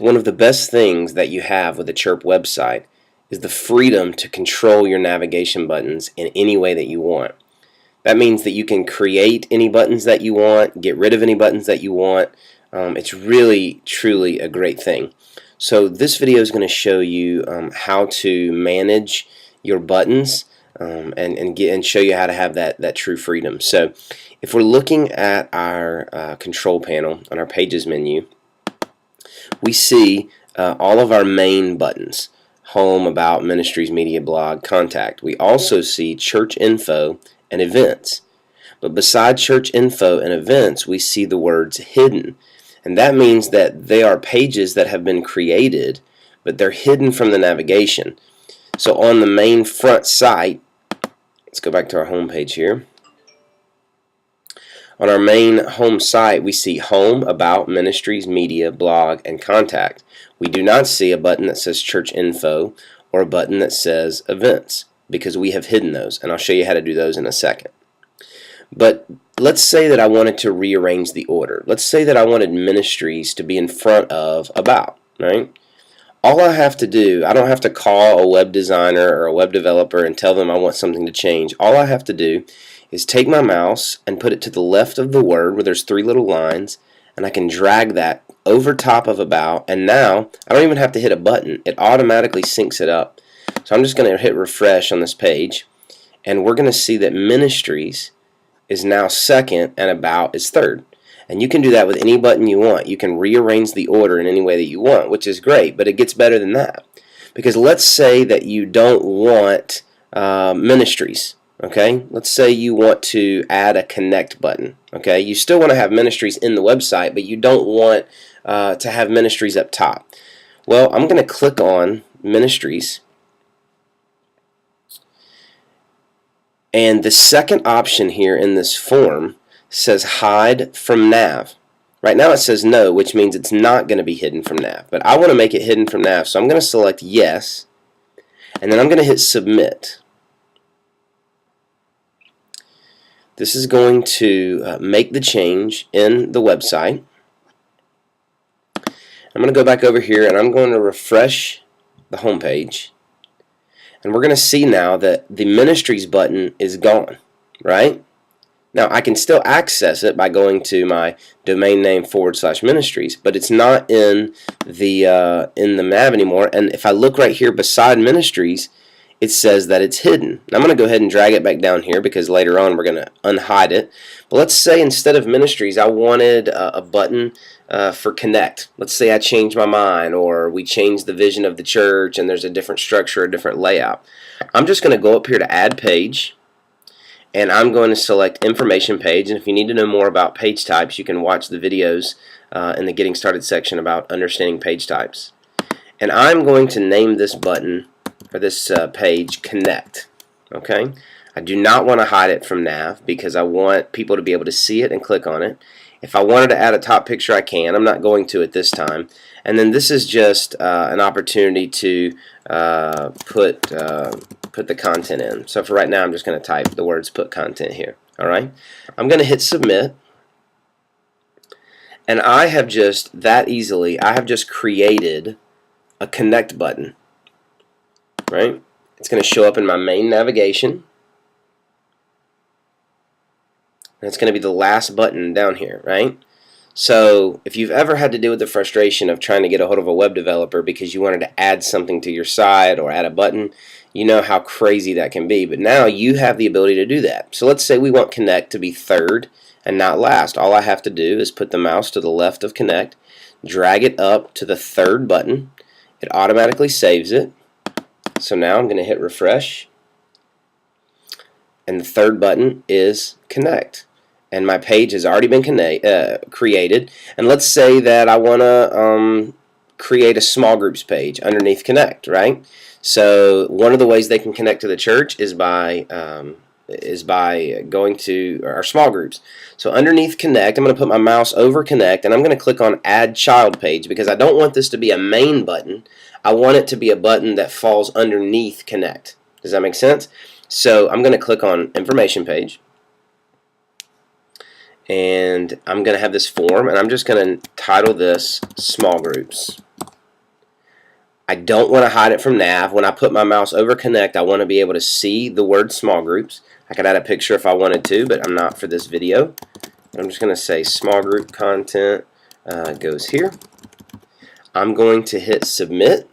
One of the best things that you have with a Chirp website is the freedom to control your navigation buttons in any way that you want. That means that you can create any buttons that you want, get rid of any buttons that you want. It's really, truly a great thing. So this video is going to show you how to manage your buttons and show you how to have that true freedom. So if we're looking at our control panel on our Pages menu, we see all of our main buttons: Home, About, Ministries, Media, Blog, Contact. We also see Church Info and Events. But beside Church Info and Events, we see the words Hidden. And that means that they are pages that have been created, but they're hidden from the navigation. So on the main front site, let's go back to our home page here. On our main home site, we see Home, About, Ministries, Media, Blog, and Contact. We do not see a button that says Church Info or a button that says Events, because we have hidden those, and I'll show you how to do those in a second. But let's say that I wanted to rearrange the order. Let's say that I wanted Ministries to be in front of About, right? All I have to do, I don't have to call a web designer or a web developer and tell them I want something to change. All I have to do is take my mouse and put it to the left of the word where there's three little lines, and I can drag that over top of About, and now I don't even have to hit a button. It automatically syncs it up. So I'm just going to hit refresh on this page, and we're going to see that Ministries is now second and About is third. And you can do that with any button you want. You can rearrange the order in any way that you want, which is great, but it gets better than that. Because let's say that you don't want Ministries, okay? Let's say you want to add a Connect button, okay? You still want to have Ministries in the website, but you don't want to have Ministries up top. Well, I'm going to click on Ministries, and the second option here in this form says Hide from Nav. Right now it says no, which means it's not going to be hidden from Nav. But I want to make it hidden from Nav, so I'm going to select Yes, and then I'm going to hit Submit. This is going to make the change in the website. I'm going to go back over here, and I'm going to refresh the home page. And we're going to see now that the Ministries button is gone, right? Now, I can still access it by going to my domain name /ministries, but it's not in the nav anymore. And if I look right here beside Ministries, it says that it's hidden. Now, I'm going to go ahead and drag it back down here because later on we're going to unhide it. But let's say instead of Ministries, I wanted a button for Connect. Let's say I changed my mind, or we changed the vision of the church and there's a different structure, a different layout. I'm just going to go up here to Add Page, and I'm going to select Information Page. And if you need to know more about page types, you can watch the videos in the Getting Started section about understanding page types. And I'm going to name this button, or this page, Connect. Okay? I do not want to hide it from Nav because I want people to be able to see it and click on it. If I wanted to add a top picture, I can. I'm not going to at this time. And then this is just an opportunity to put the content in. So for right now, I'm just going to type the words "put content" here. All right. I'm going to hit Submit, and I have just created a Connect button. Right. It's going to show up in my main navigation. And it's going to be the last button down here, right? So if you've ever had to deal with the frustration of trying to get a hold of a web developer because you wanted to add something to your site or add a button, you know how crazy that can be. But now you have the ability to do that. So let's say we want Connect to be third and not last. All I have to do is put the mouse to the left of Connect, drag it up to the third button. It automatically saves it. So now I'm going to hit refresh, and the third button is Connect. And my page has already been created. And let's say that I want to create a small groups page underneath Connect, right? So one of the ways they can connect to the church is by going to our small groups. So underneath Connect, I'm going to put my mouse over Connect, and I'm going to click on Add Child Page because I don't want this to be a main button. I want it to be a button that falls underneath Connect. Does that make sense? So I'm going to click on Information Page, and I'm going to have this form, and I'm just going to title this Small Groups. I don't want to hide it from nav. When I put my mouse over connect, I want to be able to see the word small groups. I could add a picture if I wanted to, but I'm not for this video. I'm just going to say small group content goes here. I'm going to hit submit.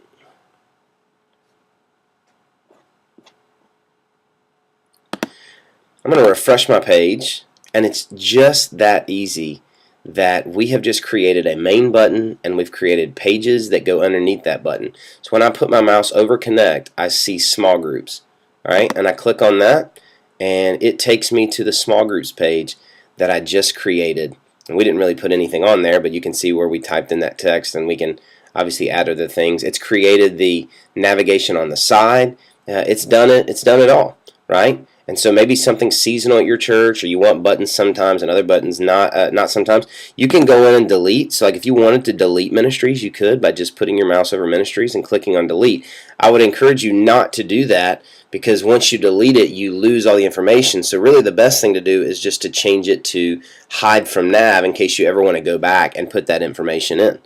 I'm going to refresh my page, and it's just that easy that we have just created a main button and we've created pages that go underneath that button. So when I put my mouse over connect, I see small groups. Alright, and I click on that and it takes me to the small groups page that I just created. And we didn't really put anything on there, but you can see where we typed in that text, and we can obviously add other things. It's created the navigation on the side. It's done it all, right? And so maybe something seasonal at your church, or you want buttons sometimes and other buttons not sometimes. You can go in and delete. So like if you wanted to delete ministries, you could by just putting your mouse over ministries and clicking on delete. I would encourage you not to do that, because once you delete it, you lose all the information. So really the best thing to do is just to change it to hide from nav in case you ever want to go back and put that information in.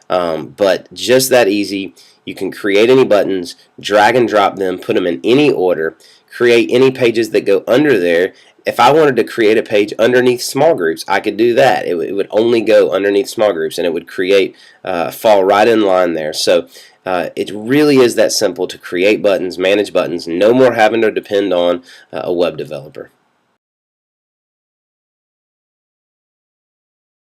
But just that easy. You can create any buttons, drag and drop them, put them in any order, create any pages that go under there. If I wanted to create a page underneath small groups, I could do that. It would only go underneath small groups, and it would create, fall right in line there. So it really is that simple to create buttons, manage buttons, no more having to depend on a web developer.